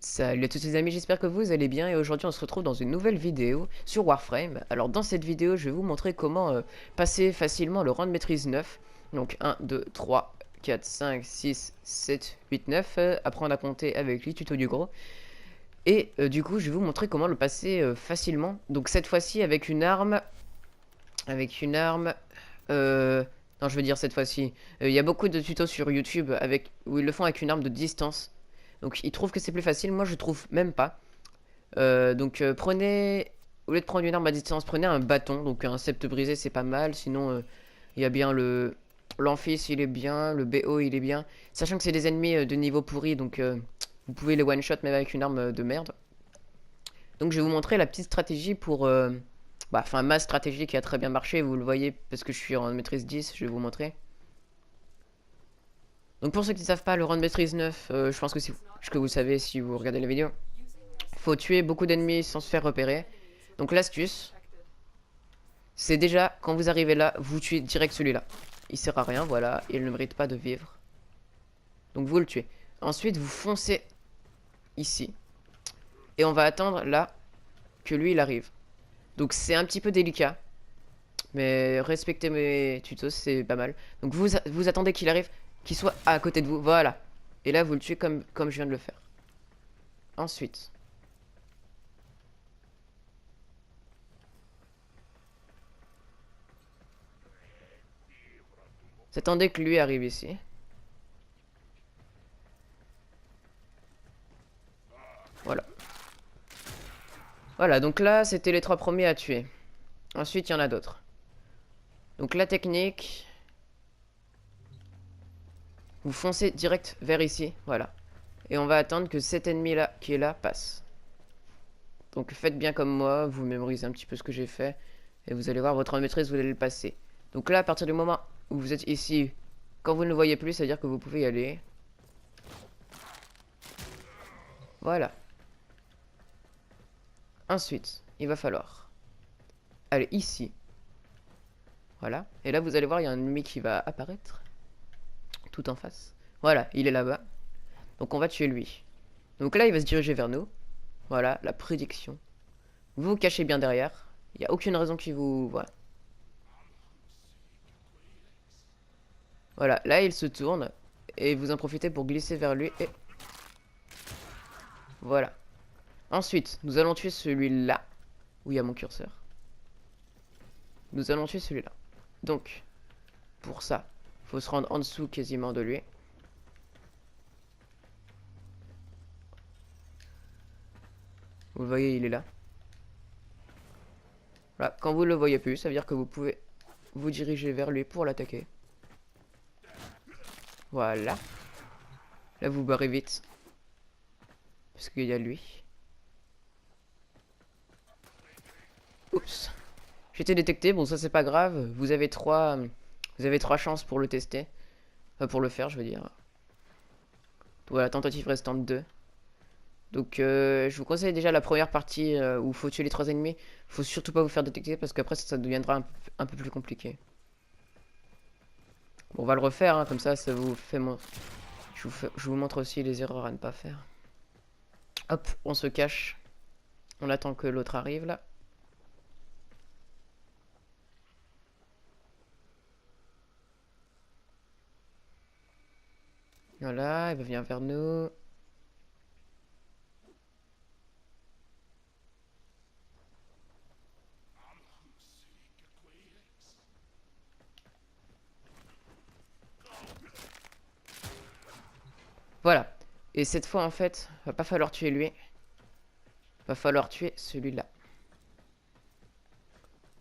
Salut à tous les amis, j'espère que vous allez bien et aujourd'hui on se retrouve dans une nouvelle vidéo sur Warframe. Alors dans cette vidéo je vais vous montrer comment passer facilement le rang de maîtrise 9. Donc 1, 2, 3, 4, 5, 6, 7, 8, 9. Apprendre à compter avec les tutos du gros. Et du coup je vais vous montrer comment le passer facilement. Donc cette fois-ci avec une arme. Avec une arme... non je veux dire cette fois-ci. Il y a beaucoup de tutos sur YouTube où ils le font avec une arme de distance. Donc ils trouvent que c'est plus facile, moi je trouve même pas. Prenez, au lieu de prendre une arme à distance, prenez un bâton. Donc un septe brisé c'est pas mal, sinon il y a bien l'amphis il est bien, le BO il est bien. Sachant que c'est des ennemis de niveau pourri, donc vous pouvez les one shot même avec une arme de merde. Donc je vais vous montrer la petite stratégie pour... enfin ma stratégie qui a très bien marché, vous le voyez parce que je suis en maîtrise 10, je vais vous montrer. Donc pour ceux qui ne savent pas, le rang de maîtrise 9, je pense que vous le savez si vous regardez la vidéo. Faut tuer beaucoup d'ennemis sans se faire repérer. Donc l'astuce, c'est déjà quand vous arrivez là, vous tuez direct celui-là. Il sert à rien, voilà, il ne mérite pas de vivre. Donc vous le tuez. Ensuite, vous foncez ici. Et on va attendre là que lui il arrive. Donc c'est un petit peu délicat. Mais respectez mes tutos, c'est pas mal. Donc vous attendez qu'il arrive, qu'il soit à côté de vous, voilà. Et là vous le tuez comme je viens de le faire. Ensuite, vous attendez que lui arrive ici. Voilà. Voilà, donc là c'était les 3 premiers à tuer. Ensuite il y en a d'autres. Donc la technique, vous foncez direct vers ici, voilà. Et on va attendre que cet ennemi là qui est là passe. Donc faites bien comme moi, vous mémorisez un petit peu ce que j'ai fait. Et vous allez voir votre maîtrise, vous allez le passer. Donc là, à partir du moment où vous êtes ici, quand vous ne le voyez plus, ça veut dire que vous pouvez y aller. Voilà. Ensuite, il va falloir aller ici. Voilà. Et là, vous allez voir, il y a un ennemi qui va apparaître. Tout en face. Voilà, il est là-bas. Donc on va tuer lui. Donc là, il va se diriger vers nous. Voilà, la prédiction. Vous vous cachez bien derrière. Il n'y a aucune raison qu'il vous... Voilà. Voilà, là, il se tourne. Et vous en profitez pour glisser vers lui. Et voilà. Ensuite, nous allons tuer celui-là. Où il y a mon curseur. Nous allons tuer celui-là. Donc, pour ça, faut se rendre en dessous quasiment de lui. Vous le voyez, il est là. Voilà, quand vous le voyez plus, ça veut dire que vous pouvez vous diriger vers lui pour l'attaquer. Voilà. Là, vous barrez vite. Parce qu'il y a lui. Oups. J'ai été détecté, bon ça c'est pas grave. Vous avez trois chances pour le tester. Enfin, pour le faire, je veux dire. Voilà, tentative restante 2. Donc je vous conseille déjà la première partie où il faut tuer les 3 ennemis. Faut surtout pas vous faire détecter parce qu'après ça deviendra un peu plus compliqué. Bon, on va le refaire, hein, comme ça vous fait je vous montre aussi les erreurs à ne pas faire. Hop, on se cache. On attend que l'autre arrive là. Voilà, il va venir vers nous. Voilà. Et cette fois en fait, va pas falloir tuer lui. Va falloir tuer celui-là.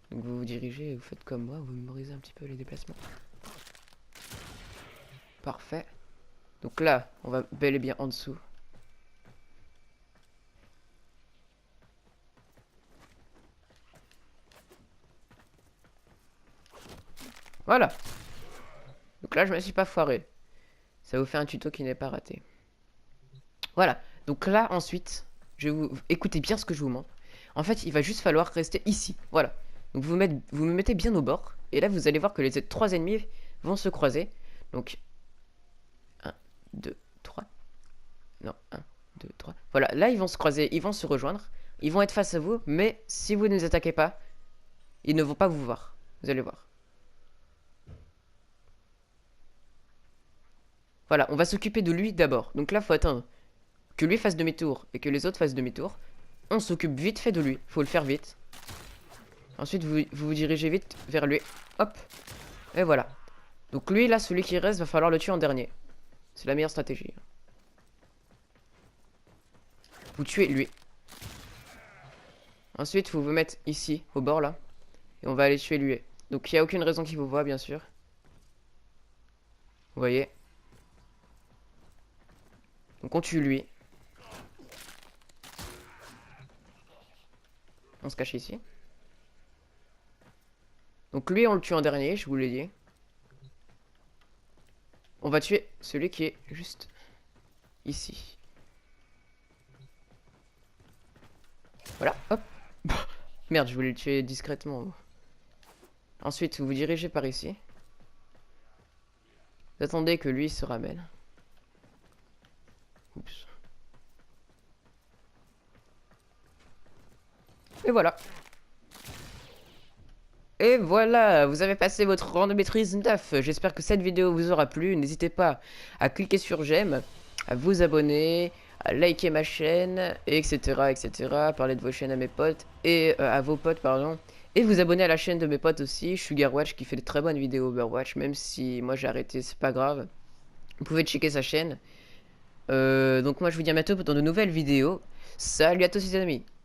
Donc vous vous dirigez et vous faites comme moi, vous mémorisez un petit peu les déplacements. Parfait. Donc là, on va bel et bien en dessous. Voilà. Donc là, je me suis pas foiré. Ça vous fait un tuto qui n'est pas raté. Voilà. Donc là, ensuite, écoutez bien ce que je vous montre. En fait, il va juste falloir rester ici. Voilà. Donc vous me mettez bien au bord. Et là, vous allez voir que les 3 ennemis vont se croiser. Donc, 1, 2, 3. Non, 1, 2, 3. Voilà. Voilà, là ils vont se croiser, ils vont se rejoindre, ils vont être face à vous, mais si vous ne les attaquez pas, ils ne vont pas vous voir. Vous allez voir. Voilà, on va s'occuper de lui d'abord. Donc là, faut attendre que lui fasse demi-tour et que les autres fassent demi-tour. On s'occupe vite fait de lui, faut le faire vite. Ensuite, vous dirigez vite vers lui. Hop. Et voilà. Donc lui, là, celui qui reste, va falloir le tuer en dernier. C'est la meilleure stratégie. Vous tuez lui. Ensuite, vous vous mettre ici, au bord, là. Et on va aller tuer lui. Donc il n'y a aucune raison qu'il vous voit, bien sûr. Vous voyez. Donc on tue lui. On se cache ici. Donc lui, on le tue en dernier, je vous l'ai dit. On va tuer celui qui est juste ici. Voilà, hop. Merde, je voulais le tuer discrètement. Ensuite, vous vous dirigez par ici. Vous attendez que lui se ramène. Oups. Et voilà. Et voilà, vous avez passé votre rang de maîtrise 9. J'espère que cette vidéo vous aura plu. N'hésitez pas à cliquer sur j'aime, à vous abonner, à liker ma chaîne, etc., etc. Parler de vos chaînes à mes potes, et à vos potes, pardon. Et vous abonner à la chaîne de mes potes aussi, Sugarwatch, qui fait de très bonnes vidéos Overwatch, même si moi j'ai arrêté, c'est pas grave. Vous pouvez checker sa chaîne. Donc moi je vous dis à bientôt dans de nouvelles vidéos. Salut à tous les amis.